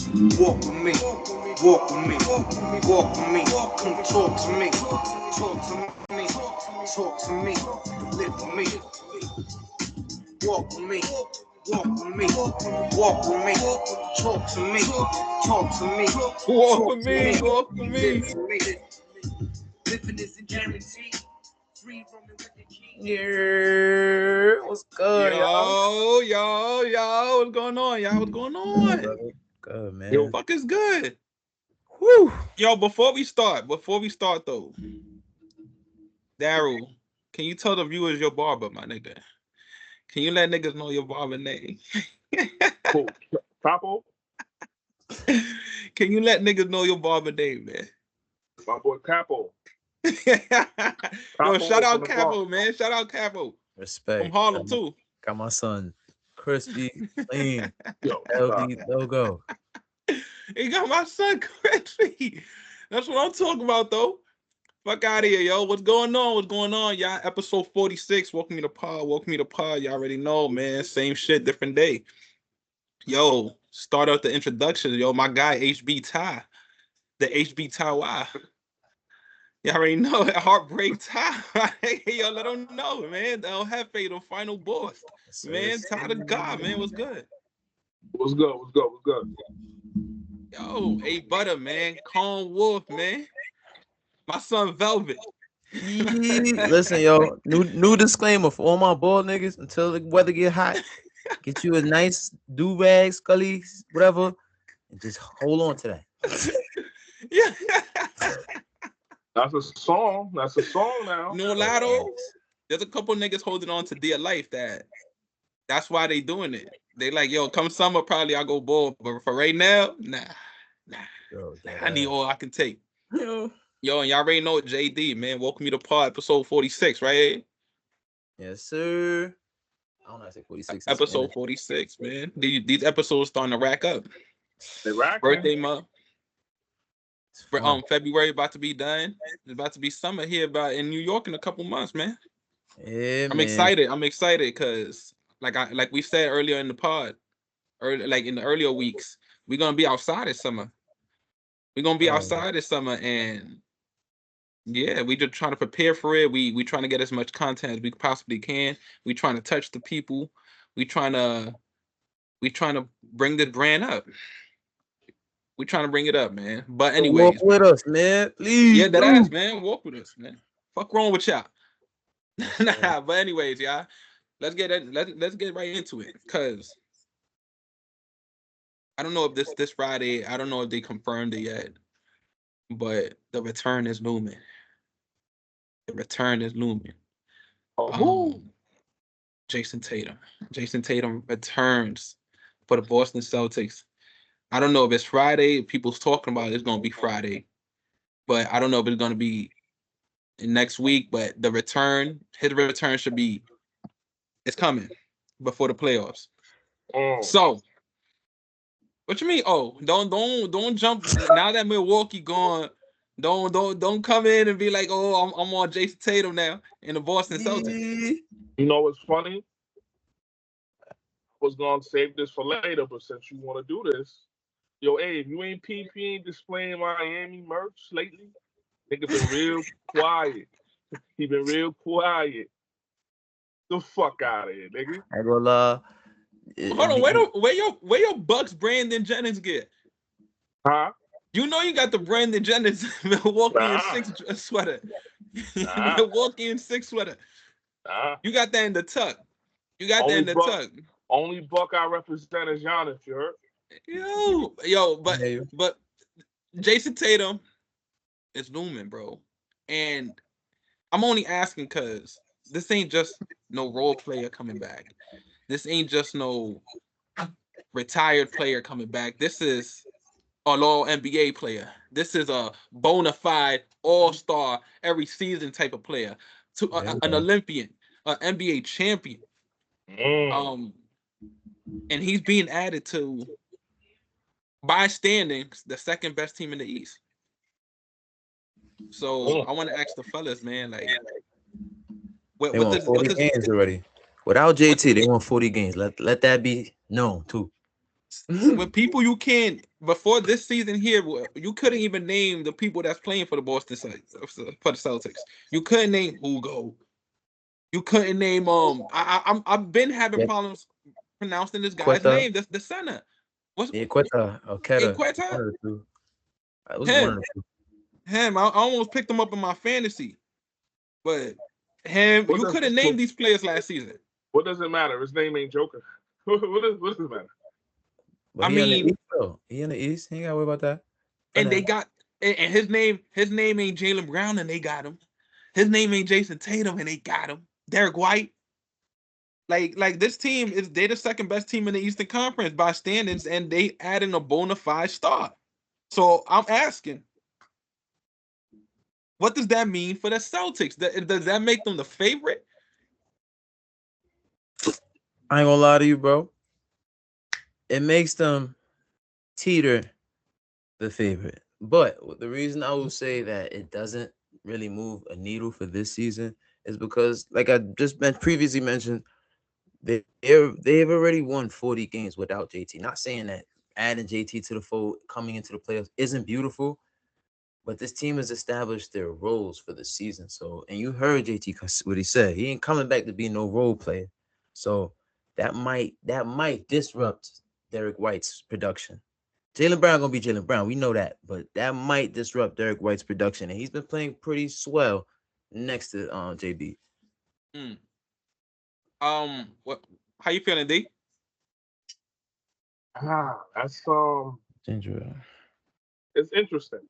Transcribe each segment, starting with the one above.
Walk with me, walk with me, walk with me. Come talk to me, talk to me, talk to me, live with me. Walk with me, walk with me, walk with me. Talk to me, talk to me, Walk talk with to me, me, walk with me. live with me. Living is a guarantee. Free roaming with the key. Yeah, what's good, y'all? Yo, what's going on, y'all? What's going on? Good, man. Yo, fuck is good. Whew. Yo, before we start though, Daryl, can you tell the viewers your barber, my nigga? Can you let niggas know your barber name? Cool. Capo, Can you let niggas know your barber name, man? my boy Capo. Yo, shout from out the Capo, Bronx. man. Shout out Capo. Respect. From Harlem, too. Got my son crispy, clean, Yo, LD logo. He got my son crispy. That's what I'm talking about, though. Fuck out of here, yo. What's going on? What's going on, y'all? Episode 46. Welcome me to pod. Welcome me to pod. Y'all already know, man. Same shit, different day. Yo, start out the introduction. Yo, my guy, HB Ty. The HB Ty Y. Y'all already know that Heartbreak Ty. Yo, let them know, man. The El Jefe, the final boss. Man, Ty the God, man. What's good? what's good? What's good? What's good? Yo, A Butter, man. Calm Wolf, man. My son Velvet. Listen, yo, new disclaimer for all my bald niggas until the weather get hot. Get you a nice do-rag, scully, whatever, and just hold on to that. Yeah. That's a song. That's a song now. No Lotto. There's a couple niggas holding on to dear life that's why they doing it. They like, yo, come summer, probably I'll go bald. But for right now, nah. Yo, I need all I can take. Yo, And y'all already know JD, man. Welcome me to pod episode 46, right? yes, sir. I don't know, I say 46. Episode 46, man. These episodes starting to rack up. They racking. Birthday month. February about to be done. It's about to be summer here about in New York in a couple months, man. Yeah, I'm excited. I'm excited because like we said earlier in the pod, like in the earlier weeks, we're gonna be outside this summer. We're gonna be outside this summer, and yeah, we just trying to prepare for it. We trying to get as much content as we possibly can. We trying to touch the people. We trying to bring the brand up. We trying to bring it up, man. But anyways, walk with us, man. Please. yeah, that ass, man. Walk with us, man. Fuck wrong with y'all. Nah, but anyways, y'all, let's get right into it. Cause I don't know if this Friday, I don't know if they confirmed it yet, but the return is looming. The return is looming. Jayson Tatum. Jayson Tatum returns for the Boston Celtics. I don't know if it's Friday. People's talking about it's going to be Friday, but I don't know if it's going to be next week. But his return should be. It's coming before the playoffs. So, what you mean? Oh, don't jump now that Milwaukee gone. Don't come in and be like, oh, I'm on Jayson Tatum now in the Boston Celtics. You know what's funny? I was gonna save this for later, but since you want to do this, yo, hey, if you ain't PP displaying Miami merch lately, nigga been real quiet. He been real quiet. The fuck out of here, nigga. I go lie. Hold on, where your Bucks Brandon Jennings get? Huh? You know you got the Brandon Jennings Milwaukee in 6 sweater. Milwaukee in 6 sweater. You got that in the tuck. Tuck. Only Buck I represent is Giannis, you heard? But Jayson Tatum is looming, bro. And I'm only asking because this ain't just no role player coming back. This ain't just no retired player coming back. This is an all NBA player. This is a bona fide all-star every season type of player. An Olympian, an NBA champion. And he's being added to, by standings, the second best team in the East. So I want to ask the fellas, man, like, they won 40 games already. Without JT, they won 40 games. Let that be known too. With people you can't before this season here, you couldn't even name the people that's playing for the Boston for the Celtics. You couldn't name Hugo. You couldn't name I've been having Yep. problems pronouncing this guy's Quetta. name. The center. What's Yeah, Quetta or Quetta. Quetta? One of the two. It was one of Him. the two. Him. I almost picked him up in my fantasy, but him. What You does couldn't name these players last season. what does it matter? His name ain't Joker. what does it matter? But I he in the mean, East though. He in the East. He ain't got to worry about that. For and now. they got and his name ain't Jaylen Brown, and they got him. His name ain't Jayson Tatum, and they got him. Derek White. Like this team is they the second best team in the Eastern Conference by standings, and they adding a bona fide star. So I'm asking, what does that mean for the Celtics? Does that make them the favorite? I ain't gonna lie to you, bro. It makes them teeter the favorite. But the reason I will say that it doesn't really move a needle for this season is because, like I just previously mentioned, they've already won 40 games without JT. Not saying that adding JT to the fold coming into the playoffs isn't beautiful, but this team has established their roles for the season. So, and you heard JT what he said. He ain't coming back to be no role player. So that might disrupt Derek White's production. Jaylen Brown gonna be Jaylen Brown. We know that, but that might disrupt Derek White's production, and he's been playing pretty swell next to JB. What? How you feeling, D? That's Ginger. it's interesting.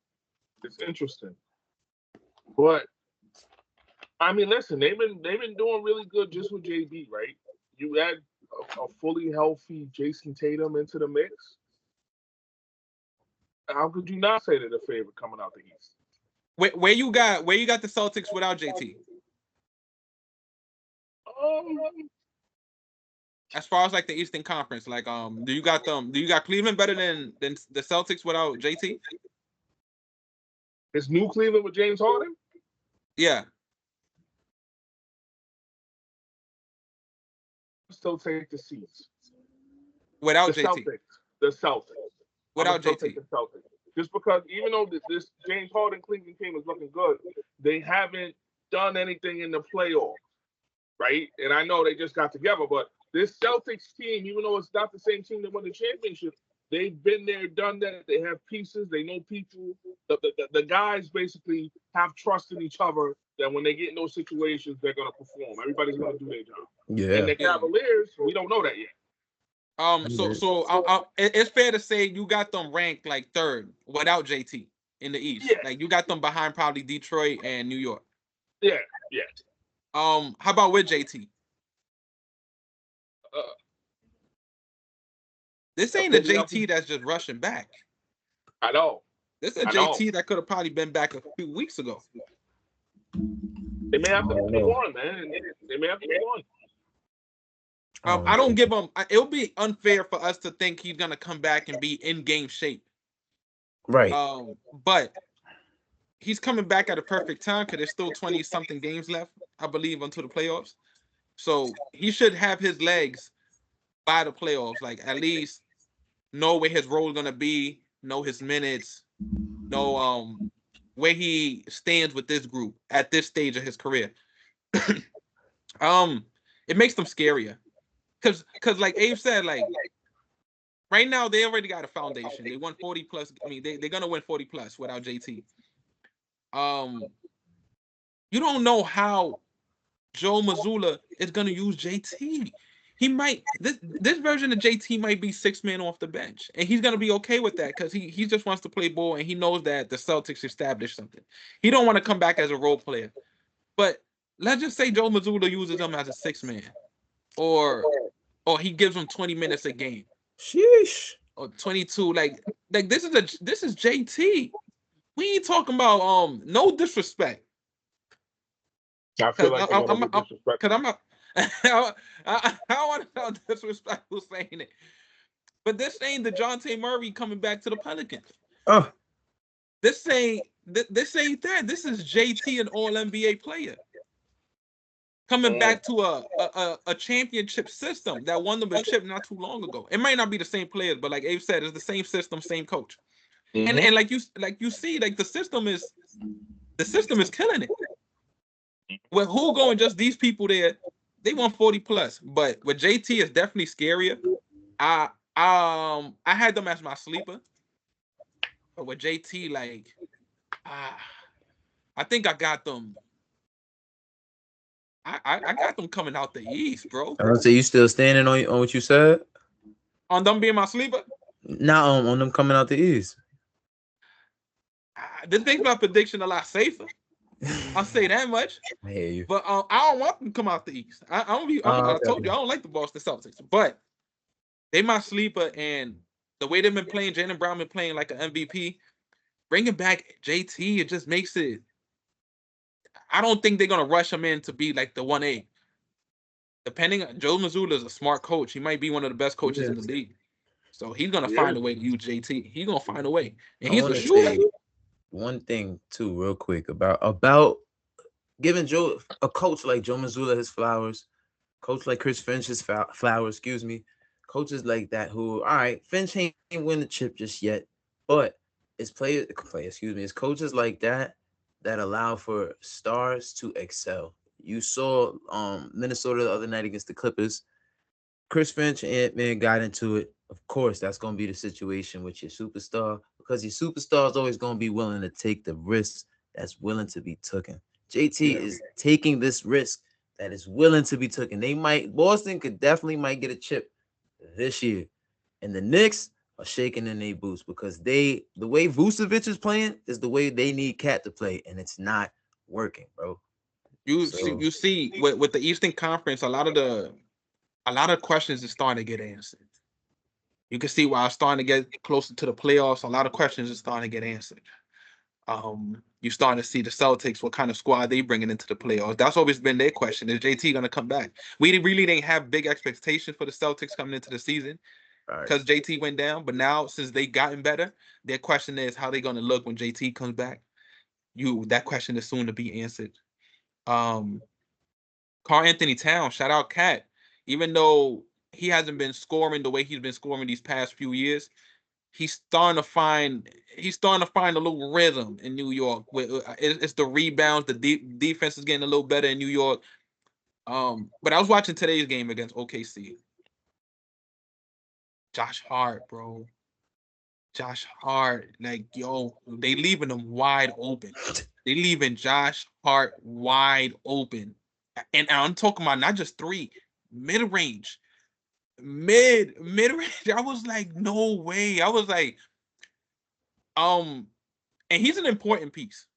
It's interesting, but I mean, listen, they've been doing really good just with JB, right? You add a fully healthy Jayson Tatum into the mix. How could you not say they're the favorite coming out the East? Where you got the Celtics without JT? As far as like the Eastern Conference, like do you got Cleveland better than the Celtics without JT? Is New Cleveland with James Harden? Yeah. Still take the seats. Without The JT. Celtics. Without still JT. take the Celtics. Just because even though this James Harden Cleveland team is looking good, they haven't done anything in the playoffs, right? And I know they just got together, but this Celtics team, even though it's not the same team that won the championship, they've been there, done that. They have pieces. They know people. The guys basically have trust in each other that when they get in those situations, they're going to perform. Everybody's going to do their job. Yeah. And the Cavaliers, we don't know that yet. It's fair to say you got them ranked like third without JT in the East. Yeah. Like you got them behind probably Detroit and New York. Yeah. How about with JT? This ain't a JT that's just rushing back. I know. This is a JT that could have probably been back a few weeks ago. They may have to move on, man. They may have to move on. I don't give him. It'll be unfair for us to think he's gonna come back and be in game shape. Right. But he's coming back at a perfect time because there's still 20-something games left, I believe, until the playoffs. So he should have his legs by the playoffs. Like at least know where his role is gonna be, know his minutes, know where he stands with this group at this stage of his career. It makes them scarier. Cause like Abe said, like right now they already got a foundation. They won 40 plus. I mean, they're gonna win 40 plus without JT. You don't know how Joe Mazzulla is gonna use JT. He might this version of JT might be 6 men off the bench, and he's gonna be okay with that because he just wants to play ball and he knows that the Celtics established something. He don't want to come back as a role player. But let's just say Joe Mazzulla uses him as a 6-man, or he gives him 20 minutes a game. Sheesh. Or 22. Like this is JT. We ain't talking about no disrespect. I feel like I'm disrespectful. Because I'm not. I don't want to sound disrespectful saying it, but this ain't the DeJounte Murray coming back to the Pelicans. This ain't that. This is JT, an All NBA player. coming back to a championship system that won them a chip not too long ago. It might not be the same players, but like Abe said, it's the same system, same coach. And like you see, like the system is killing it. With who going just these people there, they won 40 plus. But with JT, it's definitely scarier. I had them as my sleeper, but with JT, like I think I got them. I got them coming out the East, bro. I don't say you still standing on what you said. On them being my sleeper? Not on them coming out the East. This makes my prediction a lot safer. I'll say that much. I hear you. But I don't want them to come out the East. I told you I don't like the Boston Celtics, but they my sleeper, and the way they've been playing, Jaylen Brown been playing like an MVP. Bringing back JT, it just makes it. I don't think they're gonna rush him in to be like the 1A. Depending, Joe Mazzulla is a smart coach. He might be one of the best coaches in the league. So he's gonna find a way to use JT. He's gonna find a way, and he's a shooter. One thing too, real quick about giving a coach like Joe Mazzulla his flowers, coach like Chris Finch his flowers. Excuse me, coaches like that who, all right, Finch ain't win the chip just yet, but it's it's coaches like that allow for stars to excel. You saw Minnesota the other night against the Clippers. Chris Finch and Ant-Man got into it. Of course, that's going to be the situation with your superstar, because your superstar is always going to be willing to take the risks that's willing to be taken. JT is taking this risk that is willing to be taken. Boston definitely might get a chip this year. And the Knicks are shaking in their boots because the way Vucevic is playing is the way they need Cat to play, and it's not working, bro. You see with the Eastern Conference, a lot of questions is starting to get answered. You can see why I'm starting to get closer to the playoffs. A lot of questions are starting to get answered. You're starting to see the Celtics, what kind of squad they bringing into the playoffs. That's always been their question. Is JT going to come back? We really didn't have big expectations for the Celtics coming into the season because JT went down. But now, since they gotten better, their question is how they going to look when JT comes back. That question is soon to be answered. Karl Anthony Towns, shout out Cat. Even though he hasn't been scoring the way he's been scoring these past few years, he's starting to find a little rhythm in New York. It's the rebounds, the defense is getting a little better in New York. But I was watching today's game against OKC. Josh Hart, bro. Josh Hart, like, yo, they leaving him wide open. They leaving Josh Hart wide open. And I'm talking about not just three, mid-range. Mid-range. I was like, no way. I was like, and he's an important piece.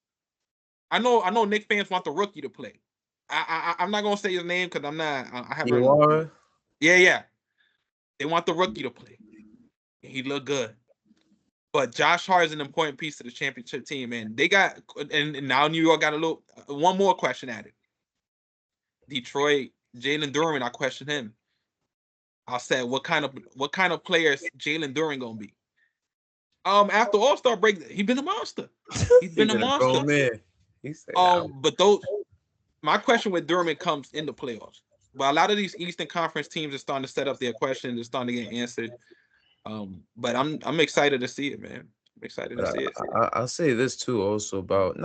I know Knicks fans want the rookie to play. I'm not gonna say his name because I'm not. I haven't. Yeah. They want the rookie to play. He looked good. But Josh Hart is an important piece to the championship team, and they got. And now New York got one more question added. Detroit, Jalen Duren. I questioned him. I said, what kind of players Jalen Duren gonna be? After All-Star break, he's been a monster. He's been a monster. Man. But my question with Duren comes in the playoffs. But a lot of these Eastern Conference teams are starting to set up their questions, they're starting to get answered. But I'm excited to see it, man. I'm excited to see it. I'll say this too, also about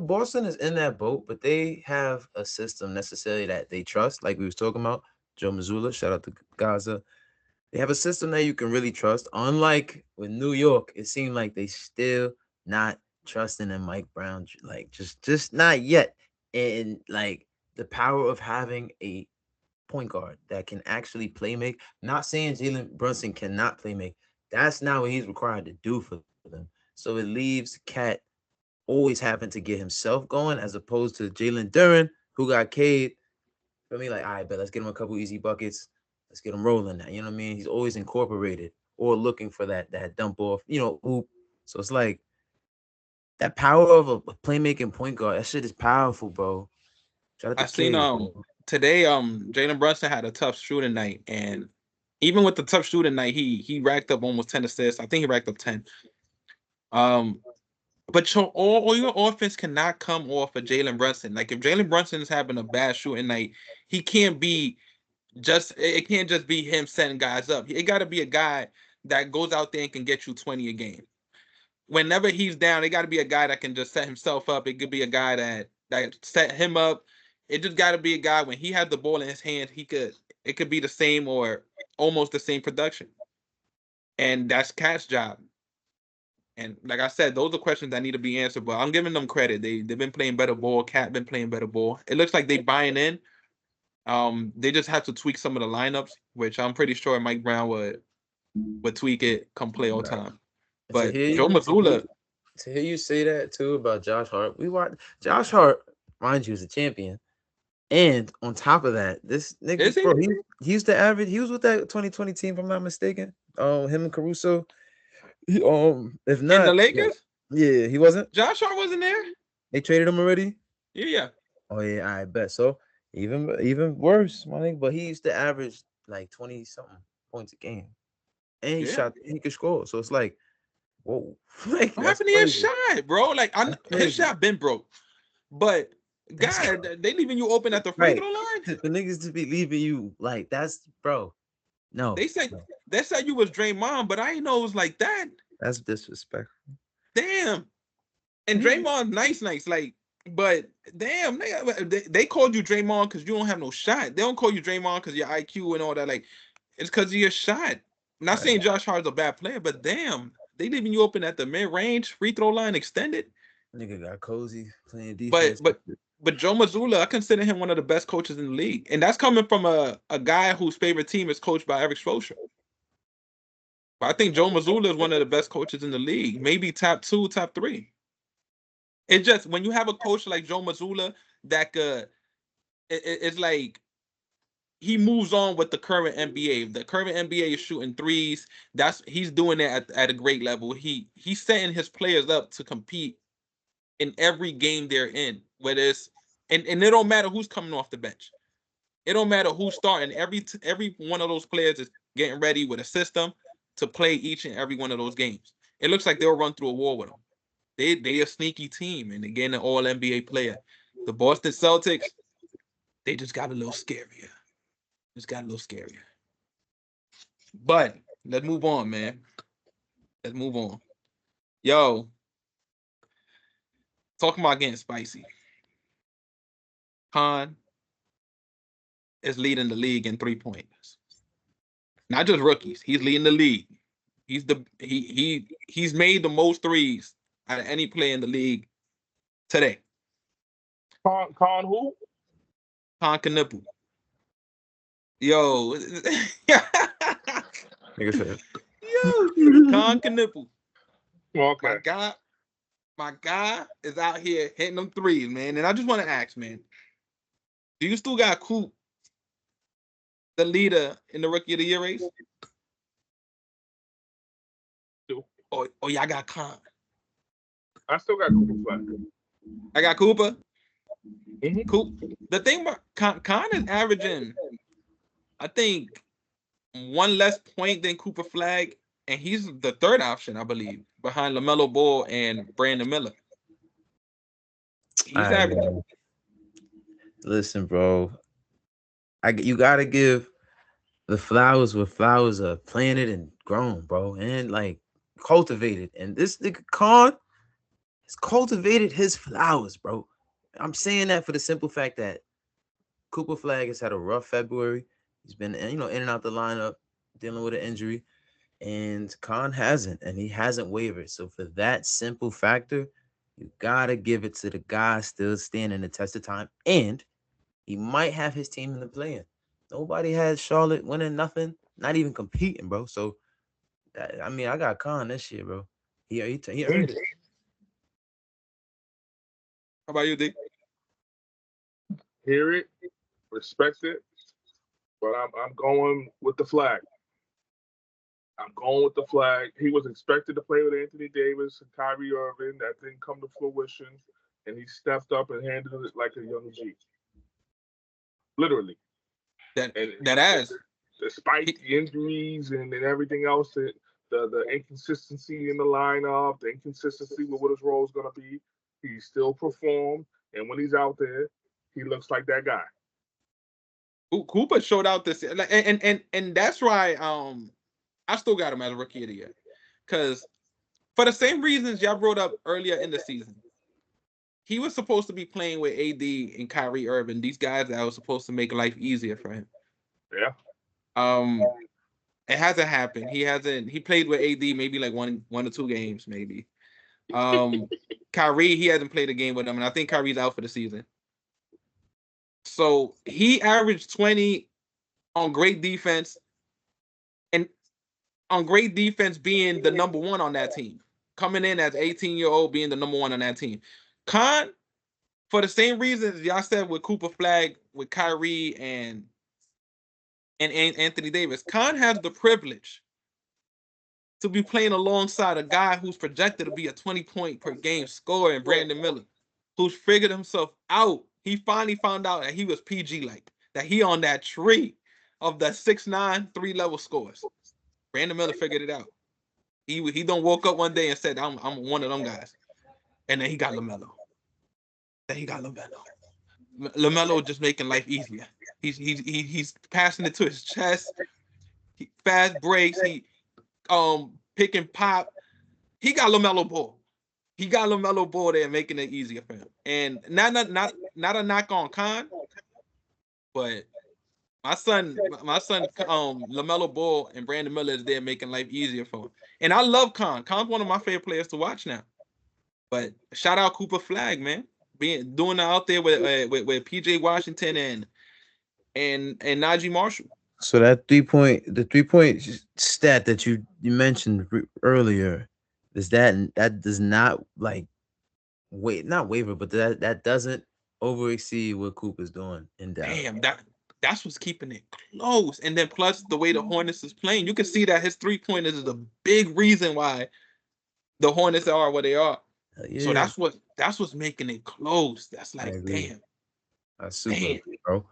Boston is in that boat, but they have a system necessarily that they trust, like we was talking about. Joe Mazzulla, shout out to Gaza. They have a system that you can really trust. Unlike with New York, it seemed like they still not trusting in Mike Brown, like just not yet. And like the power of having a point guard that can actually play make. Not saying Jalen Brunson cannot play make. That's not what he's required to do for them. So it leaves Cat always having to get himself going, as opposed to Jalen Duren, who got Cade. For me, like, all right, but let's get him a couple easy buckets. Let's get him rolling now. You know what I mean? He's always incorporated or looking for that dump off, hoop. So it's like that power of a playmaking point guard. That shit is powerful, bro. I seen today, Jalen Brunson had a tough shooting night, and even with the tough shooting night, he racked up almost 10 assists. I think he racked up 10. But all your offense cannot come off of Jalen Brunson. Like if Jalen Brunson is having a bad shooting night, he can't be it can't just be him setting guys up. It got to be a guy that goes out there and can get you 20 a game. Whenever he's down, it got to be a guy that can just set himself up. It could be a guy that set him up. It just got to be a guy when he has the ball in his hand, it could be the same or almost the same production. And that's Cat's job. And like I said, those are questions that need to be answered. But I'm giving them credit. They've been playing better ball. Cat been playing better ball. It looks like they buying in. They just have to tweak some of the lineups, which I'm pretty sure Mike Brown would tweak it come play all time. But Joe Mazzulla. To hear you say that too about Josh Hart, we watched Josh Hart, mind you, is a champion. And on top of that, this nigga, bro, he used to average. He was with that 2020 team, if I'm not mistaken. Him and Caruso. If not, in the Lakers, yeah, he wasn't. Josh Hart wasn't there. They traded him already. Yeah. Oh yeah, I bet so. Even worse, my nigga. But he used to average like 20 something points a game, and he could score. So it's like, whoa, like, what happened to his shot, bro? Like his shot been broke, but God, they leaving you open at the free throw line. The niggas just be leaving you like that's, bro. No, they said you was Draymond, but I didn't know it was like that. That's disrespectful. Damn. And Draymond, nice, like, but damn, they called you Draymond because you don't have no shot. They don't call you Draymond because your IQ and all that. Like, it's because of your shot. I'm not saying Josh Hart's a bad player, but damn, they leaving you open at the mid-range free throw line extended. Nigga got cozy playing defense. But Joe Mazzulla, I consider him one of the best coaches in the league. And that's coming from a guy whose favorite team is coached by Eric Spoelstra. But I think Joe Mazzulla is one of the best coaches in the league. Maybe top 2, top 3. It just, when you have a coach like Joe Mazzulla, that it's like he moves on with the current NBA. The current NBA is shooting threes. He's doing it at a great level. He's setting his players up to compete in every game they're in, whether it's and it don't matter who's coming off the bench. It don't matter who's starting. Every one of those players is getting ready with a system to play each and every one of those games. It looks like they'll run through a wall with them. They a sneaky team, and they're getting an all NBA player. The Boston Celtics, they just got a little scarier. But let's move on, man. Let's move on. Yo, talking about getting spicy. Khan is leading the league in 3-pointers. Not just rookies. He's leading the league. He's made the most threes out of any player in the league today. Khan who? Khan Knippel. Yo. Nigga said. Yo. Khan Knippel. Okay. My guy is out here hitting them threes, man. And I just want to ask, man, do you still got Coop, the leader in the Rookie of the Year race? Or y'all got Khan? I still got Cooper Flag. I got Cooper. Mm-hmm. Coop. The thing about Khan is averaging, I think, 1 less point than Cooper Flag, and he's the third option, I believe, behind LaMelo Ball and Brandon Miller. He's averaging. Listen, bro. You gotta give the flowers where flowers are planted and grown, bro, and like cultivated. And this nigga Khan has cultivated his flowers, bro. I'm saying that for the simple fact that Cooper Flag has had a rough February. He's been, in and out the lineup, dealing with an injury, and Khan hasn't, and he hasn't wavered. So for that simple factor, you gotta give it to the guy still standing the test of time, and he might have his team in the play-in. Nobody has Charlotte winning nothing, not even competing, bro. So, I got Khan this year, bro. He earned it. How about you, D? Hear it, respect it, but I'm going with the flag. He was expected to play with Anthony Davis and Kyrie Irving. That didn't come to fruition, and he stepped up and handled it like a young G. Literally. Despite the injuries and everything else that the inconsistency in the lineup, the inconsistency with what his role is going to be. He still performed, and when he's out there, he looks like that guy. Cooper showed out this, and that's why I still got him as a rookie of the year, because for the same reasons y'all brought up earlier in the season, he was supposed to be playing with AD and Kyrie Irving, these guys that was supposed to make life easier for him. Yeah. It hasn't happened. He played with AD maybe like one or two games, maybe. Kyrie, he hasn't played a game with him, and I think Kyrie's out for the season. So he averaged 20 on great defense, and on great defense being the number one on that team. Coming in as 18-year-old, being the number one on that team. Khan, for the same reasons y'all said with Cooper Flag, with Kyrie and Anthony Davis, Khan has the privilege to be playing alongside a guy who's projected to be a 20-point per game scorer in Brandon Miller, who's figured himself out. He finally found out that he was PG-like, that he on that tree of the 6'9", 3-level scores. Brandon Miller figured it out. He don't woke up one day and said, I'm one of them guys. And then he got LaMelo. LaMelo just making life easier. He's passing it to his chest. Fast breaks. He pick and pop. He got LaMelo Ball. He got LaMelo Ball there, making it easier for him. And not a knock on Khan, but my son, LaMelo Ball and Brandon Miller is there making life easier for him. And I love Khan. Khan's one of my favorite players to watch now. But shout out Cooper Flag, man, doing it out there with PJ Washington and Najee Marshall. So that 3-point stat that you mentioned earlier, is that does not not waver, but that doesn't over exceed what Cooper's doing in Dallas. Damn, that's what's keeping it close. And then plus the way the Hornets is playing, you can see that his 3-pointers is a big reason why the Hornets are what they are. Yeah. So that's what's making it close. That's like, damn. That's super, bro.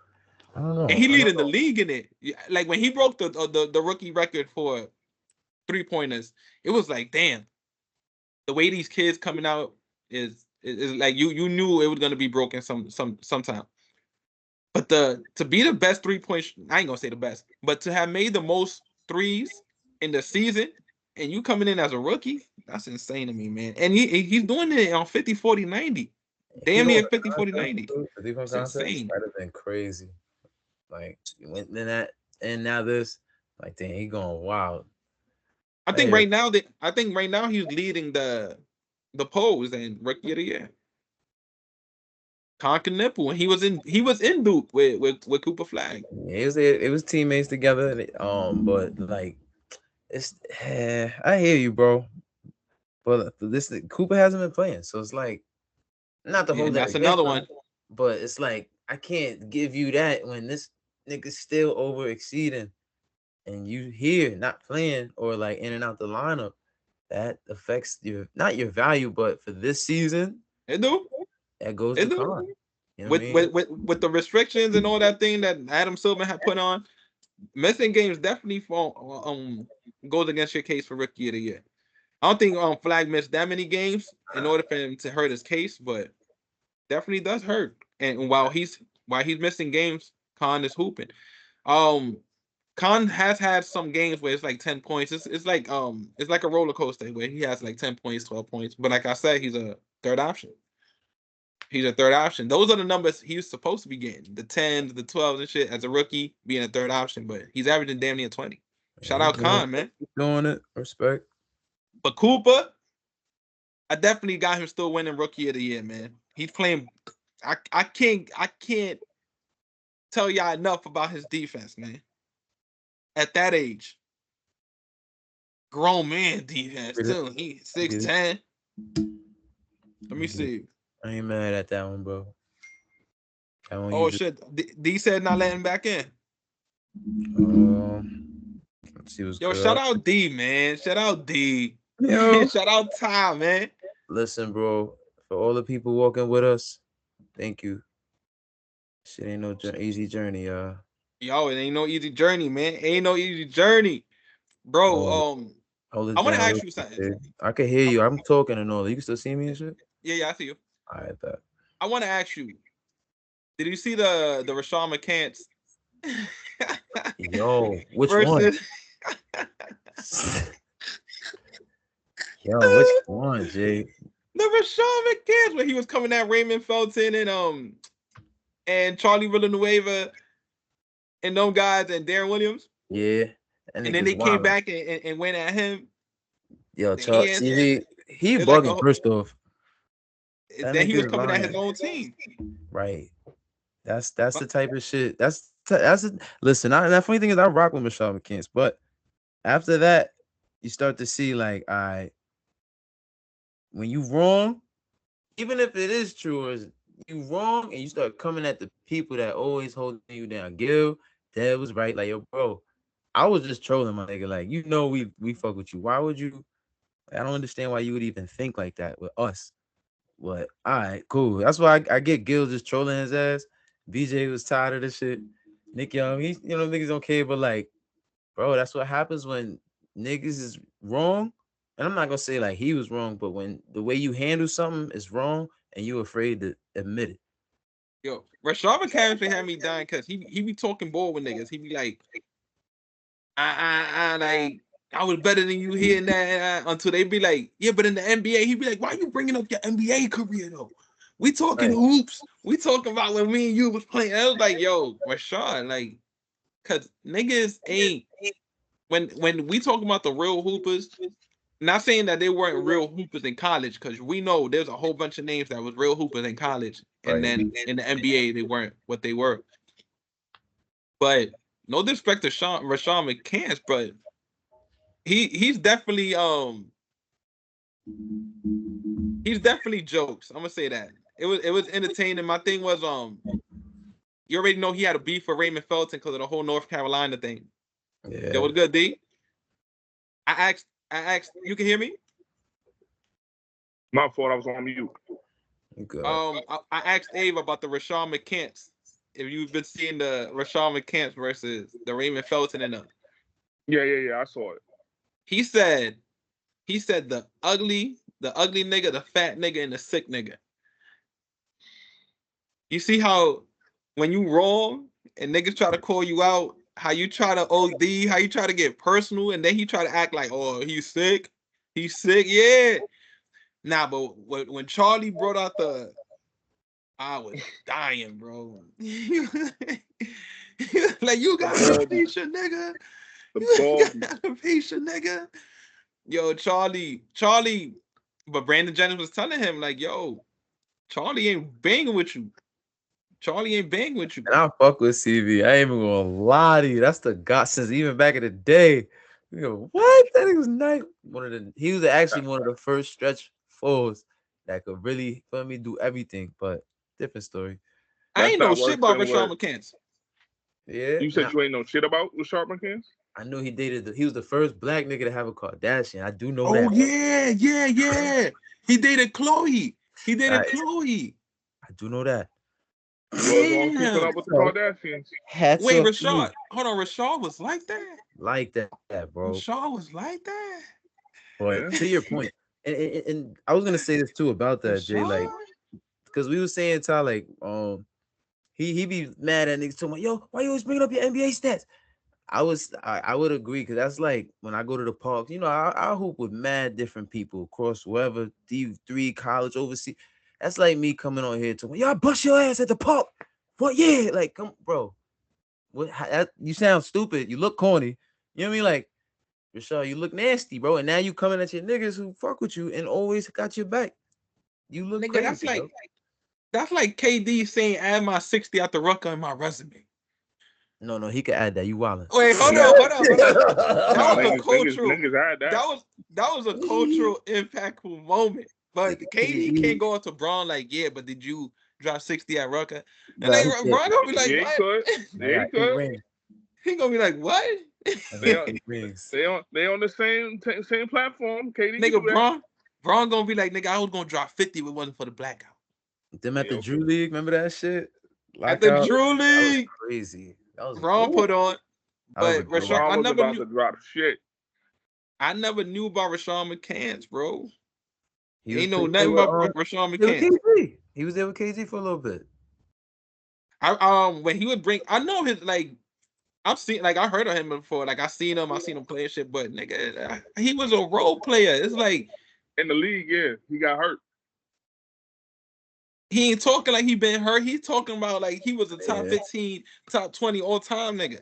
I don't know. And he leading the league in it. Like when he broke the rookie record for 3-pointers, it was like, damn. The way these kids coming out is like you knew it was gonna be broken sometime. But to be the best 3-point, I ain't gonna say the best, but to have made the most threes in the season and you coming in as a rookie, that's insane to me, man. And he's doing it on 50, 40, 90. Damn near 50, 40, 90. It's insane. Might have been crazy. Like went in that and now this, like damn, he going wild. I think right now he's leading the polls and rookie of the year. Conker Nipple, and he was in Duke with Cooper Flag. Yeah, it was teammates together. But like it's I hear you, bro. But this Cooper hasn't been playing, so it's like not the whole. That's another one. But it's like I can't give you that when this nigga's still over exceeding, and you here not playing or like in and out the lineup. That affects not your value, but for this season, it do. That goes to Khan. You know with the restrictions and all that thing that Adam Silver had put on, missing games definitely goes against your case for rookie of the year. I don't think Flag missed that many games in order for him to hurt his case, but definitely does hurt. And while he's missing games, Khan is hooping. Khan has had some games where it's like 10 points. It's like a roller coaster where he has like 10 points, 12 points. But like I said, he's a third option. Those are the numbers he's supposed to be getting. The 10s, the 12s and shit as a rookie being a third option. But he's averaging damn near 20. Shout out Khan, man. Doing it. Respect. But Cooper, I definitely got him still winning rookie of the year, man. He's playing. I can't tell y'all enough about his defense, man. At that age. Grown man defense, too. He's 6'10". Let me see. I ain't mad at that one, bro. Oh, shit. D said not letting back in. Let's see what's Yo, good. shout out D, man. Shout out D. Yo. Shout out Ty, man. Listen, bro. For all the people walking with us, thank you. Shit ain't no easy journey, y'all. Yo, it ain't no easy journey, man. Ain't no easy journey. Bro, Hold it I want to down ask real you quick, something. dude. I can hear you. I'm talking and all. You can still see me and shit? Yeah, I see you. All right, bet. I want to ask you. Did you see the Rashad McCants Yo, which one? versus Yo, which one, Jay? the Rashad McCants when he was coming at Raymond Felton and Charlie Villanueva and them guys and Darren Williams? Yeah, that And then nigga's they came wild. back and went at him. Yo, Then he Charles, answered. he It's like bugging first off. That then he was nigga's coming at his lying. own team. Right. That's the type of shit. Listen. The funny thing is, I rock with Michelle McCants, but after that, you start to see like, all right, when you wrong, even if it is true, or you wrong, and you start coming at the people that always holding you down. Gil, that was right. Like, yo, bro, I was just trolling my nigga. Like, we fuck with you. Why would you? I don't understand why you would even think like that with us. But all right, cool. That's why I get Gil just trolling his ass. BJ was tired of this shit. Nick Young, niggas don't care, but like, bro, that's what happens when niggas is wrong. And I'm not gonna say like he was wrong, but when the way you handle something is wrong and you're afraid to admit it. Yo, Rashad McCants had me dying because he be talking ball with niggas. He be like, like I was better than you here and that until they be like, yeah, but in the NBA, he be like, why you bringing up your NBA career though? We talking Right. hoops. We talking about when me and you was playing. I was like, yo, Rashad, like, cause niggas ain't when we talk about the real hoopers. Not saying that they weren't real hoopers in college, because we know there's a whole bunch of names that was real hoopers in college, and Right. then in the NBA they weren't what they were. But no disrespect to Rashad McCants, but he's definitely jokes. I'm gonna say that. It was entertaining. My thing was you already know he had a beef for Raymond Felton because of the whole North Carolina thing. Yeah. That was good, D. I asked you can hear me? My fault, I was on mute. Good. I asked Dave about the Rashad McCants. If you've been seeing the Rashad McCants versus the Raymond Felton and them. Yeah, I saw it. He said the ugly nigga, the fat nigga, and the sick nigga. You see how when you wrong and niggas try to call you out, how you try to OD, how you try to get personal, and then he try to act like, oh, he's sick, yeah. Nah, but when Charlie brought out I was dying, bro. Like, you got alopecia, nigga. You got alopecia, nigga. Yo, Charlie. But Brandon Jennings was telling him, like, yo, Charlie ain't banging with you. And I fuck with CV. I ain't even gonna lie to you. That's the god since even back in the day. You know, what? That nigga was nice. He was actually one of the first stretch fours that could really, for me, do everything. But different story. I ain't know not shit worse about than Rashad what- McCants. Yeah. You said you ain't know shit about Rashad McCants? I knew he was the first black nigga to have a Kardashian. I do know Oh, that. yeah. He dated Chloe. I do know that. Was on keeping Damn. up with the Kardashians. Hats Wait, off to Rashad. you. Hold on, Rashad was like that? Like that, bro. Rashad was like that? But Yeah. to your point, and I was gonna say this too about that, Jay, like, Rashad? because we were saying Ty, like, he be mad at niggas talking about, yo, why you always bringing up your NBA stats? I would agree, because that's like when I go to the park, I hoop with mad different people across wherever, D3, college, overseas. That's like me coming on here talking, yo, I bust your ass at the park. What? Yeah, like, come, bro. You sound stupid. You look corny. You know what I mean? Like, Rashad, you look nasty, bro. And now you coming at your niggas who fuck with you and always got your back. You look Nigga, crazy, that's like KD saying add my 60 out the rucker in my resume. No, he could add that. You wildin'. Wait, hold on. That was a cultural. Niggas had that. That was a cultural impactful moment. But KD can't go up to Braun like, yeah, but did you drop 60 at Rucker? And Nah, then Braun gonna be like, Yeah, what? he could. He gonna be like, what? They on the same platform. KD Nigga, Braun gonna be like, nigga, I was gonna drop 50 if it wasn't for the blackout. Them at the Drew League, remember that shit? At the Drew League, League, crazy. That was Braun put on. But Rashad was about to drop shit. I never knew about Rashad McCants, bro. He Ain't know nothing about Rashad with McCants. KG. He was there with KG for a little bit. When he would bring, I know his I've seen I heard of him before. I seen him play shit, but nigga, he was a role player. It's like in the league, yeah, he got hurt. he ain't talking like he been hurt. He's talking about like he was a top 15, top 20 all time nigga.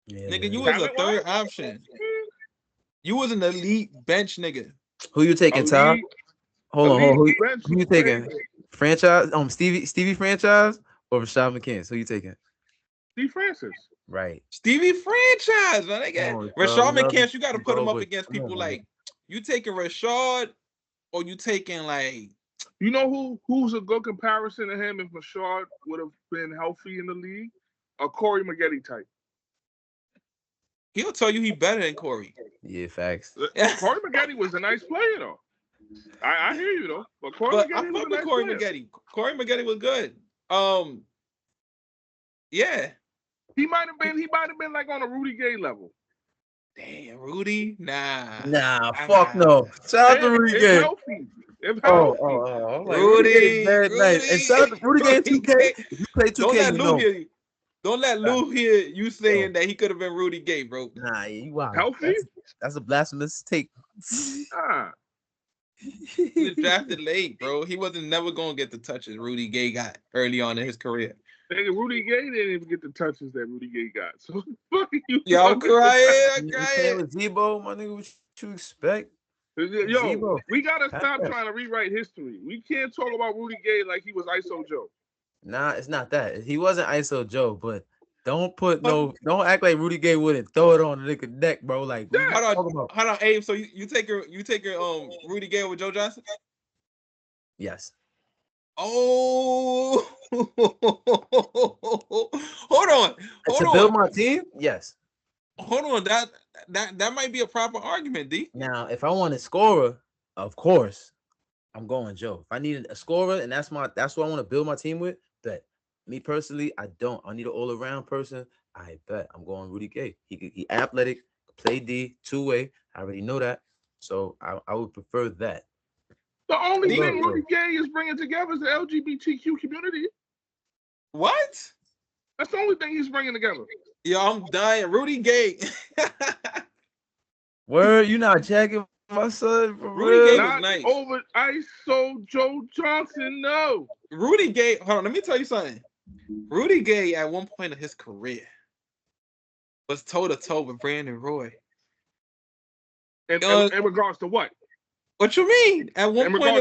Yeah, nigga, you was a third option. You was an elite bench nigga. Who you taking, Todd? Hold on. Who you taking? Franchise? Stevie Franchise or Rashad McCants? Who you taking? Steve Francis. Right. Stevie Franchise, man. Rashad McCants, you got to put him up against people like you taking Rashad or you taking like. You know who's a good comparison to him if Rashad would have been healthy in the league? A Corey Maggette type. He'll tell you he better than Corey. Yeah, facts. Corey Maggette was a nice player though. I hear you though, but Corey Maggette was a nice Corey player. Maggette. Corey Maggette was good. Yeah. He might have been like on a Rudy Gay level. Damn, Rudy? Nah, fuck no. Shout out to Rudy Gay. Healthy. Rudy. Nice. And shout out to Rudy Gay 2K. If you play 2K, don't let Lou hear you saying that he could have been Rudy Gay, bro. Nah, you wild. Healthy? That's a blasphemous take. He was drafted late, bro. He wasn't never gonna get the touches Rudy Gay got early on in his career. Nigga, Rudy Gay didn't even get the touches that Rudy Gay got. So yo, I'm crying. With Zebo, my nigga, what you expect? Yo, Zebo. We gotta stop trying to rewrite history. We can't talk about Rudy Gay like he was ISO Joe. Nah, it's not that. He wasn't ISO Joe, but don't act like Rudy Gay wouldn't throw it on the nigga neck, bro. Like, hold on, Abe. So you take your Rudy Gay over Joe Johnson? Yes. Oh, hold on. To build my team, yes. Hold on, that might be a proper argument, D. Now, if I want a scorer, of course, I'm going Joe. If I need a scorer, and that's what I want to build my team with, but me personally, I don't. I need an all-around person. I bet I'm going Rudy Gay. He athletic, play D, two-way. I already know that, so I would prefer that. The only thing Rudy Gay is bringing together is the LGBTQ community. What? That's the only thing he's bringing together. Yo, I'm dying. Rudy Gay. Word, you not jacking my son for Rudy real? Gay was nice. Over ISO Joe Johnson, no. Rudy Gay, hold on, let me tell you something. Rudy Gay, at one point of his career, was toe-to-toe with Brandon Roy. In regards to what? What you mean? At one point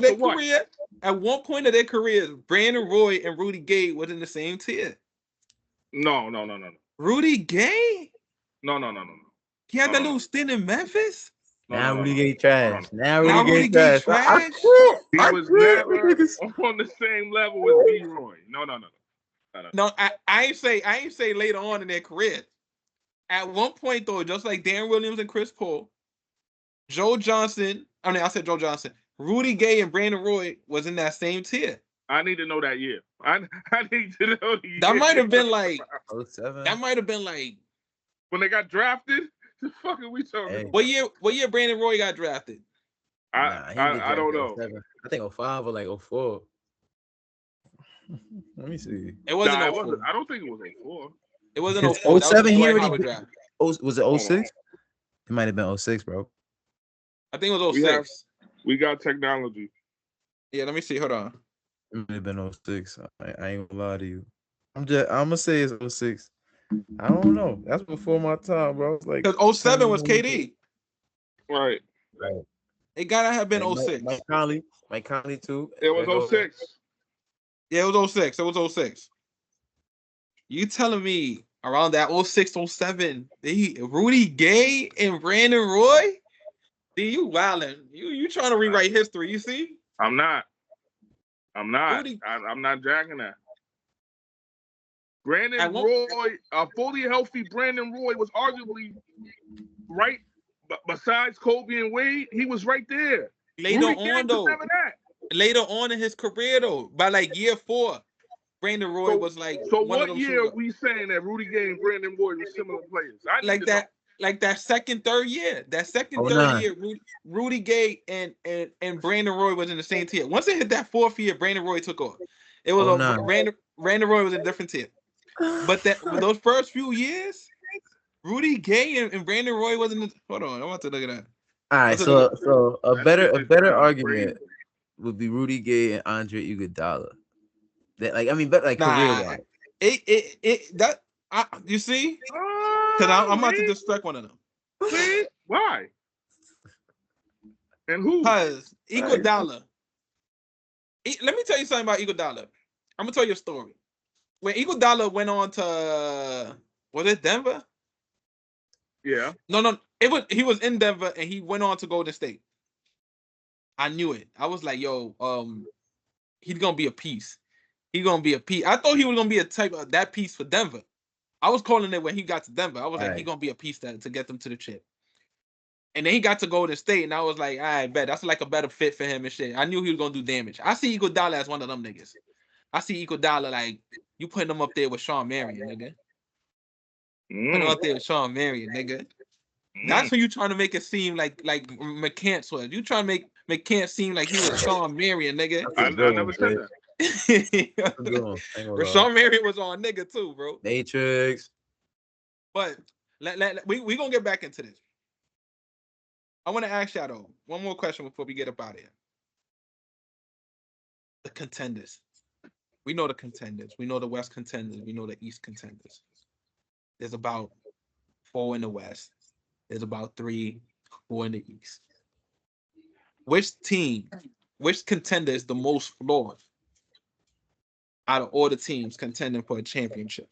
of their careers, Brandon Roy and Rudy Gay was in the same tier. No. Rudy Gay? No. He had that little stint in Memphis? Now Rudy Gay trash. Now Rudy Gay trash? He was never on the same level with B-Roy. No. No, I ain't say later on in their career. At one point, though, just like Darren Williams and Chris Paul, Joe Johnson, Rudy Gay and Brandon Roy was in that same tier. I need to know that year. I need to know the year. That might have been like 07. That might have been like when they got drafted. The fuck are we talking about? What year Brandon Roy got drafted? I don't know. I think 05 or like 04. Let me see. It wasn't. I don't think it was 04. It wasn't 04. 07. He already drafted. Was it 06? It might have been 06, bro. I think it was 06. We got technology. Yeah, let me see. Hold on. It might have been 06. I ain't gonna lie to you. I'm gonna say it's 06. I don't know. That's before my time, bro. It's like because 07 was KD. Right. It gotta have been 06. Mike Conley too. It was 06. Yeah, it was 06. It was 06. You telling me around that 06, 07, Rudy Gay and Brandon Roy? You wildin'. You trying to rewrite history, you see? I'm not. I'm not jacking that. Brandon Roy, a fully healthy Brandon Roy was arguably right besides Kobe and Wade. He was right there. Later on in his career, though, by like year 4, Brandon Roy was like. So what year are we saying that Rudy Gay and Brandon Roy were similar players? Like that. like that second, third year. That second, Oh, third nah. year, Rudy Gay and Brandon Roy was in the same tier. Once they hit that fourth year, Brandon Roy took off. It was Oh, a nah. Brandon Roy was in a different tier. But those first few years, Rudy Gay and Brandon Roy wasn't. Hold on, I want to look at that. All right, What's it so a That better shit a just better sounds argument crazy. would be Rudy Gay and Andre Iguodala. That like I mean, but like career Nah, wise. you see, because I'm about to Wait, disrespect one of them. wait, why? And who? Because Iguodala. Let me tell you something about Iguodala. I'm gonna tell you a story. When Iguodala went on to was it Denver? Yeah. No, he was in Denver and he went on to Golden State. I knew it. I was like, yo, he's gonna be a piece. He's gonna be a piece. I thought he was gonna be a type of that piece for Denver. I was calling it when he got to Denver. I was like, he's gonna be a piece to get them to the chip. And then he got to Golden State, and I was like, I bet that's like a better fit for him and shit. I knew he was gonna do damage. I see Iguodala as one of them niggas. I see Iguodala like you putting him up there with Sean Marion, nigga. Putting him up there with Sean Marion, nigga. That's when you trying to make it seem like mccants was. You trying to make mccants seem like he was Sean Marion, nigga. I never said that. Sean Marion was on nigga too, bro. Matrix. But we gonna get back into this. I want to ask y'all though one more question before we get up out of here. The contenders. We know the contenders. We know the West contenders. We know the East contenders. There's about 4 in the West. There's about 3, 4 in the East. Which contender is the most flawed out of all the teams contending for a championship?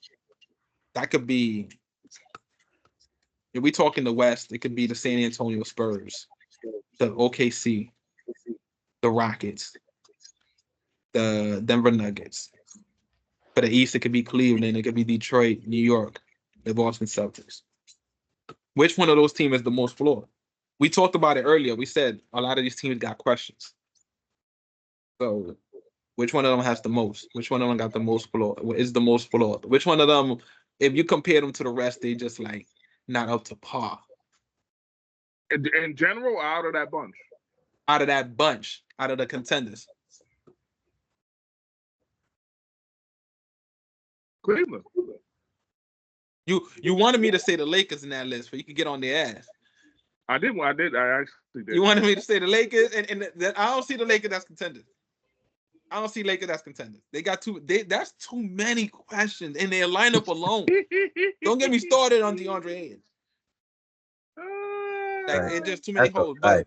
That could be, if we talk in the West, it could be the San Antonio Spurs, the OKC, the Rockets, the Denver Nuggets. For the East, it could be Cleveland, it could be Detroit, New York, the Boston Celtics. Which one of those teams is the most flawed? We talked about it earlier. We said a lot of these teams got questions. So which one of them has the most? Which one of them got the most flawed? Is the most flawed? Which one of them, if you compare them to the rest, they just like not up to par? In general, out of that bunch. Out of that bunch, out of the contenders. Cleveland. You wanted me to say the Lakers in that list, but you could get on their ass. I did. I actually did. You wanted me to say the Lakers, and I don't see the Lakers as contenders. I don't see Lakers as contenders. They got that's too many questions in their lineup alone. Don't get me started on DeAndre Ayton. Like it's just too many holes. But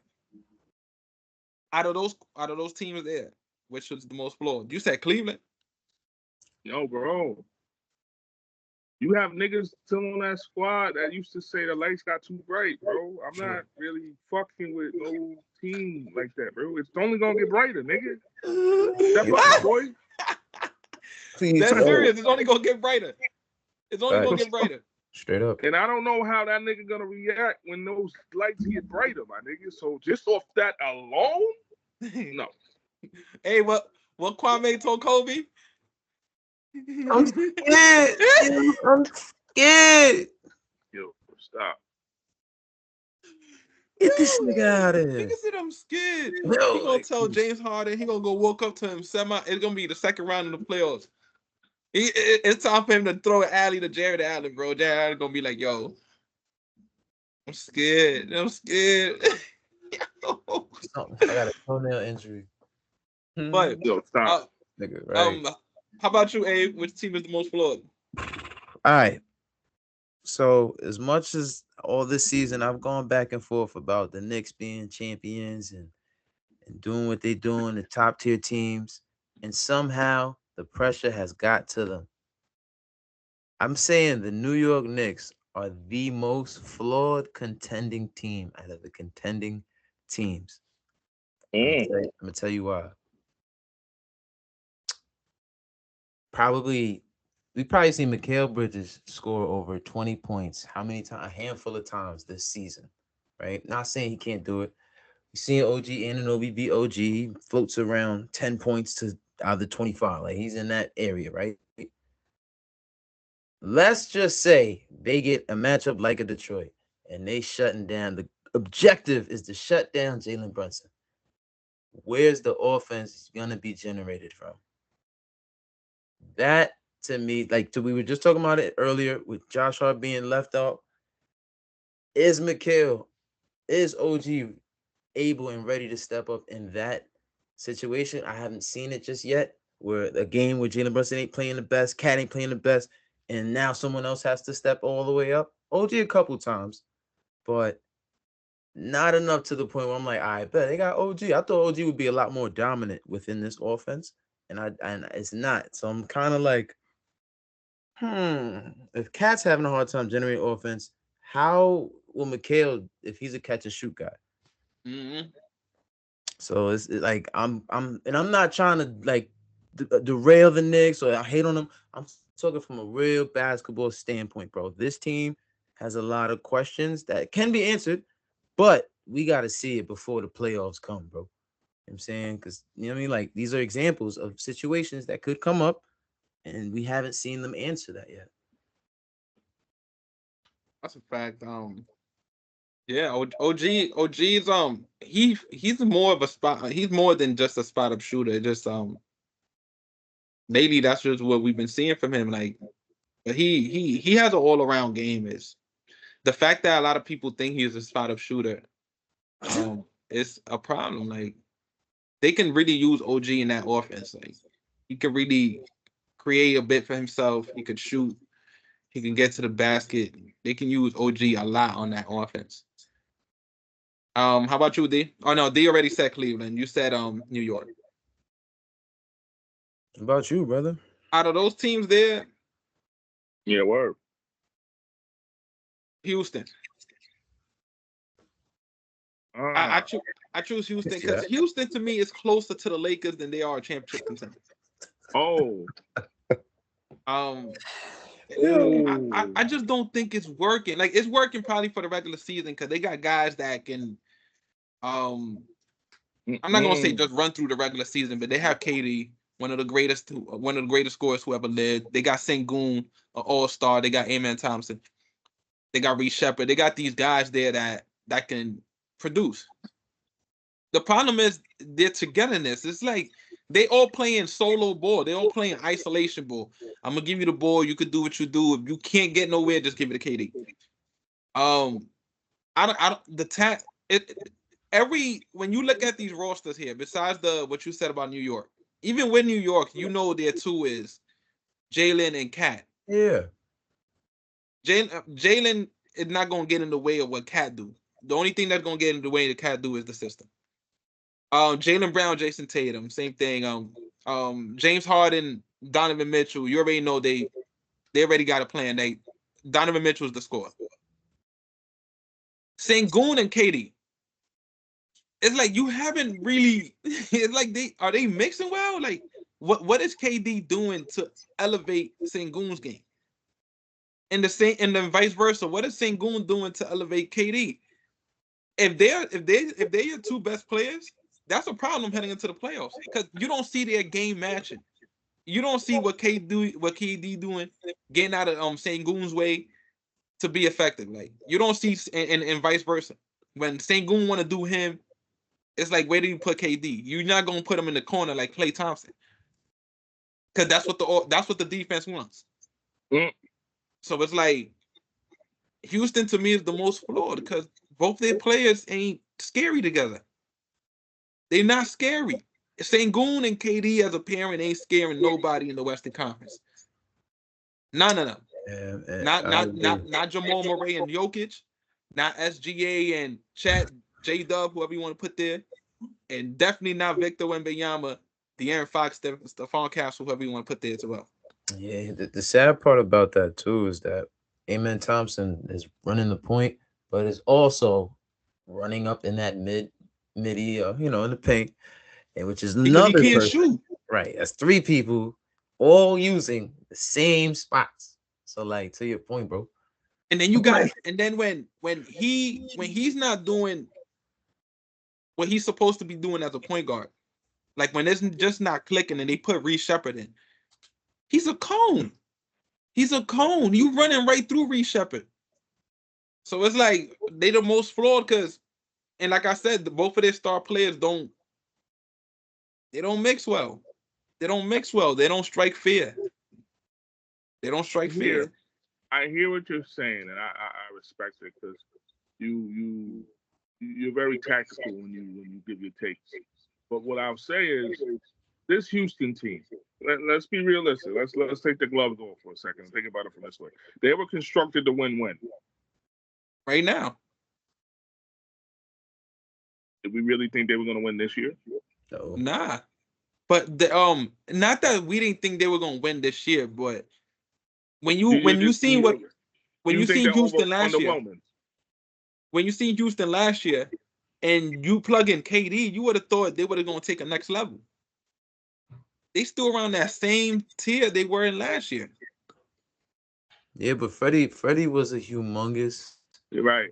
out of those teams there, which was the most flawed? You said Cleveland. Yo, bro. You have niggas still on that squad that used to say the lights got too bright, bro. I'm not really fucking with no team like that, bro. It's only gonna get brighter, nigga. Step up, my boy. That's serious. It's only gonna get brighter. It's only gonna get brighter. Straight up. And I don't know how that nigga gonna react when those lights get brighter, my nigga. So just off that alone, no. Hey, what Kwame told Kobe? I'm scared. I'm scared. Yo, stop. Get this nigga out of here. Nigga said I'm scared. No, He gonna tell James Harden. He gonna go walk up to him. It's gonna be the second round of the playoffs. It's time for him to throw an alley to Jared Allen, bro. Jared Allen gonna be like, "Yo, I'm scared. I'm scared." I got a toenail injury. But yo, stop. Nigga, right. How about you, Abe? Which team is the most flawed? All right. So as much as all this season I've gone back and forth about the Knicks being champions and doing what they're doing, the top tier teams, and somehow the pressure has got to them. I'm saying the New York Knicks are the most flawed contending team out of the contending teams. I'm gonna tell you why. We probably seen Mikal Bridges score over 20 points. How many times? A handful of times this season, right? Not saying he can't do it. We seen OG Anunoby beat OG. He floats around 10 points to either 25. Like he's in that area, right? Let's just say they get a matchup like a Detroit, and they shutting down. The objective is to shut down Jalen Brunson. Where's the offense gonna be generated from? That to me, we were just talking about it earlier with Josh Hart being left out. Is Mikal, is OG able and ready to step up in that situation? I haven't seen it just yet. Where a game where Jalen Brunson ain't playing the best, Cat ain't playing the best, and now someone else has to step all the way up. OG a couple times, but not enough to the point where I'm like, I bet they got OG. I thought OG would be a lot more dominant within this offense, and it's not. So I'm kind of like, if Cat's having a hard time generating offense, how will Mikal if he's a catch and shoot guy? Mm-hmm. So it's like I'm not trying to like derail the Knicks or I hate on them. I'm talking from a real basketball standpoint, bro. This team has a lot of questions that can be answered, but we got to see it before the playoffs come, bro. You know what I'm saying? Because, you know what I mean? Like, these are examples of situations that could come up, and we haven't seen them answer that yet. That's a fact. Yeah, OG's he's more of a spot. He's more than just a spot up shooter. Just maybe that's just what we've been seeing from him. Like, but he has an all around game. Is the fact that a lot of people think he's a spot up shooter. It's a problem. Like, they can really use OG in that offense. Like, he can really create a bit for himself. He could shoot. He can get to the basket. They can use OG a lot on that offense. How about you, D? Oh no, D already said Cleveland. You said New York. How about you, brother? Out of those teams there, Yeah, word. Houston. Ah, I choose Houston See because that? Houston to me is closer to the Lakers than they are a championship contender. oh, Um, oh. I just don't think it's working. Like, it's working probably for the regular season because they got guys that can I'm not gonna say just run through the regular season, but they have KD, one of the greatest scorers who ever lived. They got Sengun, an all-star. They got Amen Thompson. They got Reece Shepard. They got these guys there that can produce. The problem is their togetherness. It's like they all playing solo ball. They all playing isolation ball. I'm gonna give you the ball. You could do what you do. If you can't get nowhere, just give it to KD. I don't the tag it every when you look at these rosters here, besides what you said about New York, even with New York, you know their two is Jalen and Cat. Yeah. Jalen is not gonna get in the way of what Cat do. The only thing that's gonna get in the way of Cat do is the system. Jaylen Brown, Jayson Tatum, same thing. James Harden, Donovan Mitchell. You already know they already got a plan. Donovan Mitchell's the scorer. Sengun and KD. It's like you haven't really. It's like they mixing well. Like what is KD doing to elevate Sengun's game? And then vice versa. What is Sengun doing to elevate KD? If they're your two best players, that's a problem heading into the playoffs because you don't see their game matching. You don't see what KD doing, getting out of Sengun's way to be effective. Like, you don't see and vice versa. When Sengun want to do him, it's like, where do you put KD? You're not gonna put him in the corner like Klay Thompson, because that's what the defense wants. Mm. So it's like Houston to me is the most flawed because both their players ain't scary together. They're not scary. Sengun and KD as a parent ain't scaring nobody in the Western Conference. None of them. Not Jamal Murray and Jokic, not SGA and Chat, J Dub, whoever you want to put there, and definitely not Victor Wembanyama, De'Aaron Fox, Stephon Castle, whoever you want to put there as well. Yeah, the sad part about that too is that Amen Thompson is running the point, but is also running up in that midi, in the paint, and which is Because he another can't person. shoot. Right, that's three people all using the same spots. So, like, to your point, bro. And then you got, and then when he's not doing what he's supposed to be doing as a point guard, like when it's just not clicking and they put Reece Shepard in, he's a cone. He's a cone. You running right through Reece Shepard. So it's like they the most flawed because, and like I said, both of their star players don't mix well. They don't mix well. They don't strike fear. They don't strike fear. I hear what you're saying, and I respect it because you're very tactical when you give your takes. But what I'll say is this Houston team. Let's be realistic. Let's take the gloves off for a second and think about it from this way. They were constructed to win. Right now. Did we really think they were going to win this year? No. Nah. But not that we didn't think they were gonna win this year, but when you seen Houston last year, when you seen Houston last year, and you plug in KD, you would have thought they would have gonna take a next level. They still around that same tier they were in last year. Yeah, but Freddie was a humongous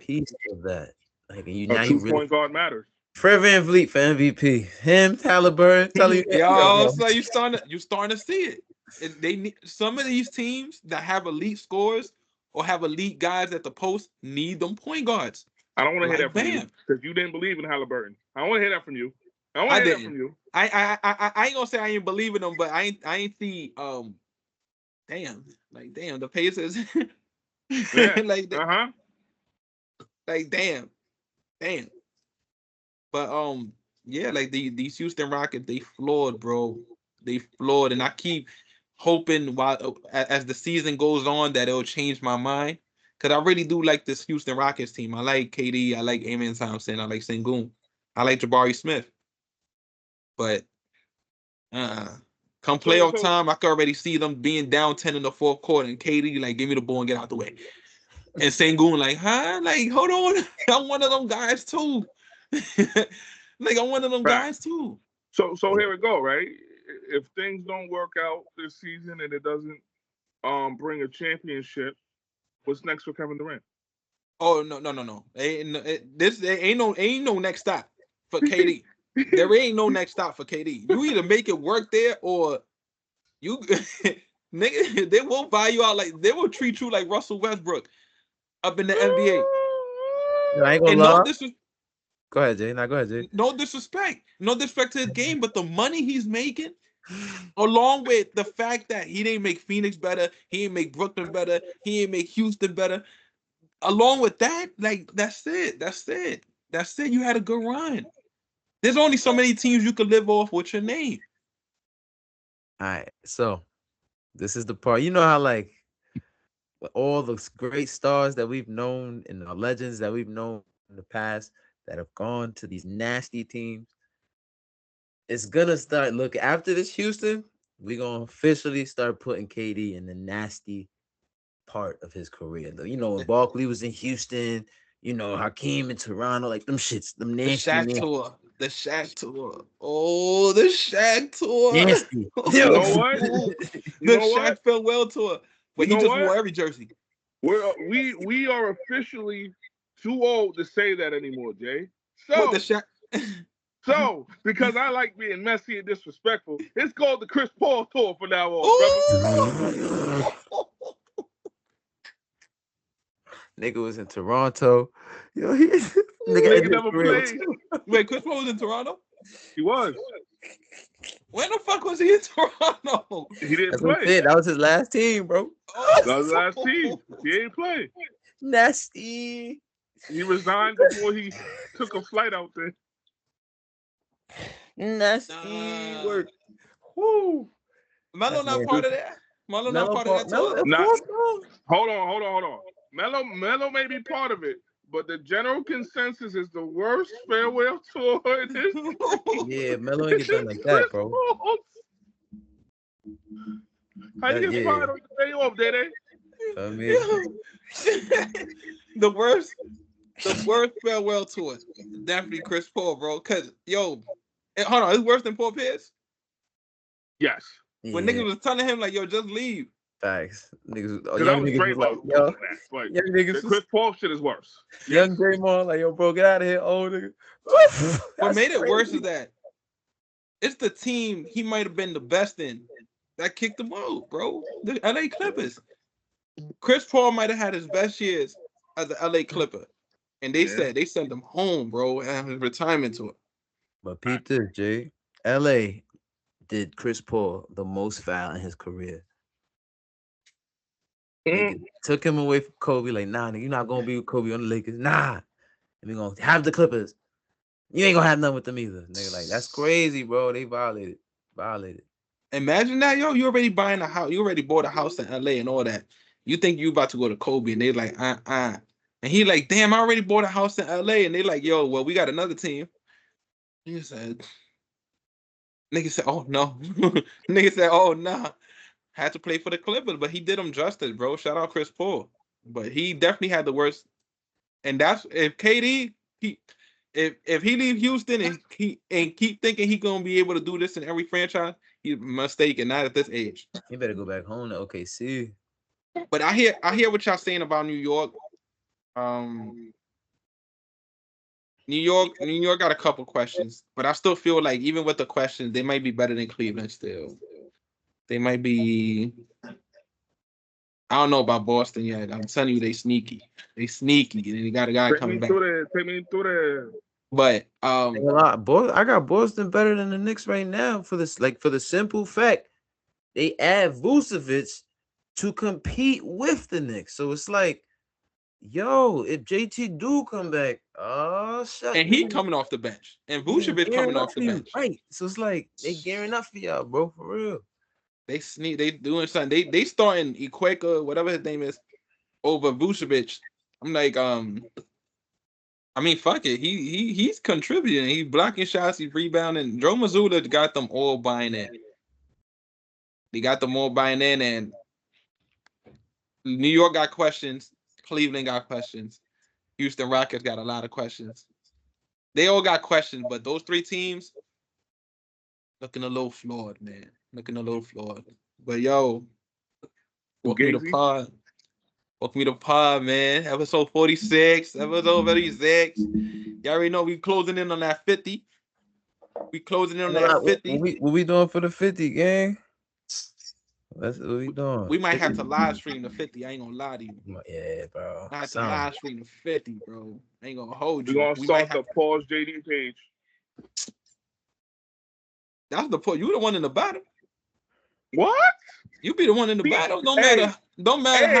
piece of that. Like you now, a 2-point guard matters. Fred VanVleet for MVP. Him, Halliburton, tell you. So you starting to see it. They need some of these teams that have elite scores or have elite guys at the post need them point guards. I don't want to hear that from you because you didn't believe in Halliburton. I don't want to hear that from you. I want to hear that from you. I ain't gonna say I ain't believing them, but I ain't see damn the Pacers like like damn. But yeah, like these Houston Rockets, they flawed, bro. They flawed, and I keep hoping as the season goes on that it'll change my mind. Cause I really do like this Houston Rockets team. I like KD, I like Amen Thompson, I like Sengun, I like Jabari Smith. But come playoff time, I can already see them being down 10 in the fourth quarter, and KD like give me the ball and get out the way. And Sengun like, like hold on, I'm one of them guys too. Like I'm one of them guys too. So here we go, right? If things don't work out this season and it doesn't bring a championship, what's next for Kevin Durant? Oh no. Ain't no next stop for KD. There ain't no next stop for KD. You either make it work there or you nigga, they will buy you out they will treat you like Russell Westbrook up in the NBA. No, I ain't gonna lie. Go ahead, Jay. Go ahead, Jay. No disrespect to his game, but the money he's making, along with the fact that he didn't make Phoenix better, he didn't make Brooklyn better, he didn't make Houston better. Along with that, like that's it. You had a good run. There's only so many teams you could live off with your name. All right, so this is the part. You know how like all the great stars that we've known and the legends that we've known in the past that have gone to these nasty teams. It's gonna start looking after this Houston. We're gonna officially start putting KD in the nasty part of his career. You know, when Barkley was in Houston, you know, Hakeem in Toronto, like them shits, them nasty. The Shaq tour. Oh, the Shaq tour. Nasty. You know what? The Shaq farewell tour. But he just wore every jersey. We are officially too old to say that anymore, Jay. So the Shaq. So, because I like being messy and disrespectful, it's called the Chris Paul tour from now on, brother. Nigga was in Toronto. Yo, nigga never played. Wait, Chris Paul was in Toronto? He was. When the fuck was he in Toronto? He didn't play. That was his last team, bro. That was his last team. He ain't play. Nasty. He resigned before he took a flight out there. Nasty work. Woo. Melo not part of that. Melo not part of that tour. Hold on. Melo may be part of it, but the general consensus is the worst farewell tour in history. Yeah, Melo ain't get done like that, bro. How you get fired on the day off, Dede? I mean, the worst farewell tour, definitely Chris Paul, bro. Cause hold on, it's worse than Paul Pierce. Yes. When niggas was telling him like, yo, just leave. Facts. Niggas, young niggas was like, yo, the Chris Paul shit is worse. Young Draymond, like, yo, bro, get out of here, old nigga. What made it worse is that it's the team he might have been the best in that kicked him out, bro. The LA Clippers. Chris Paul might have had his best years as an LA Clipper, and they said they sent him home, bro, and his retirement tour. But peep this, Jay. LA did Chris Paul the most foul in his career. Nigga took him away from Kobe. Like, nah, nigga, you're not gonna be with Kobe on the Lakers. Nah. And we gonna have the Clippers. You ain't gonna have nothing with them either. Nigga, like, that's crazy, bro. They violated. Imagine that, yo. You already buying a house. You already bought a house in LA and all that. You think you about to go to Kobe, and they like, And he like, damn, I already bought a house in LA. And they like, yo, well, we got another team. Nigga said, oh no. Nigga said, oh nah. Had to play for the Clippers, but he did them justice, bro. Shout out Chris Paul. But he definitely had the worst. And that's if KD, if he leave Houston and keep thinking he gonna be able to do this in every franchise, he's mistaken. Not at this age. He better go back home to OKC. But I hear what y'all saying about New York. New York got a couple questions, but I still feel like even with the questions, they might be better than Cleveland still. They might be. I don't know about Boston yet. I'm telling you, they sneaky. They sneaky, and they got a guy coming back. Take me through there. But I got Boston better than the Knicks right now for the simple fact they add Vucevic to compete with the Knicks. So it's like, yo, if JT do come back, oh shit, and he coming off the bench, and Vucevic coming off the bench, right? So it's like they gearing up for y'all, bro, for real. They doing something. They starting Iqueka, whatever his name is, over Vucevic. I'm like, I mean, fuck it. He's contributing. He's blocking shots. He's rebounding. Joe Mazzulla got them all buying in. They got them all buying in, and New York got questions. Cleveland got questions. Houston Rockets got a lot of questions. They all got questions, but those three teams looking a little flawed, man. Looking a little flawed. But yo, welcome me to pod. Welcome me to pod, man. Episode 46. Episode 46. Y'all already know we closing in on that 50. We closing in on that 50. What we doing for the 50, gang? That's what we doing. We might have to live stream the 50. I ain't gonna lie to you. Yeah, bro. I have to live stream the 50, bro. I ain't gonna hold you. We're gonna start the Pause JD page. That's the point. You the one in the bottom. What? You be the one in the bottom. Don't matter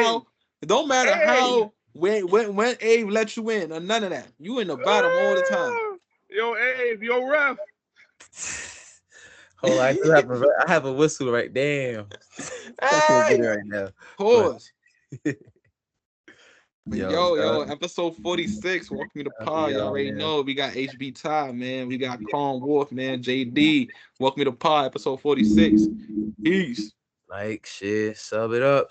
how when Abe let you in or none of that. You in the bottom all the time. Yo, Abe, yo, ref. Hold on, I have a whistle right. Damn. Hey, right now. Pause. Yo, episode 46. Welcome to the pod. Y'all already know we got HB Ty, man. We got Calm Wolf, man. JD. Welcome to the pod, episode 46. Peace. Like, shit, sub it up.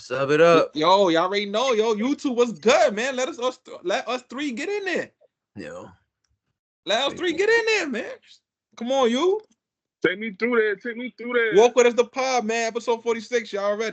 Yo, y'all already know, YouTube was good, man. Let us three get in there. Yo. Let us three get in there, man. Come on, you. Take me through there. Walk with us the pod, man. Episode 46, y'all ready?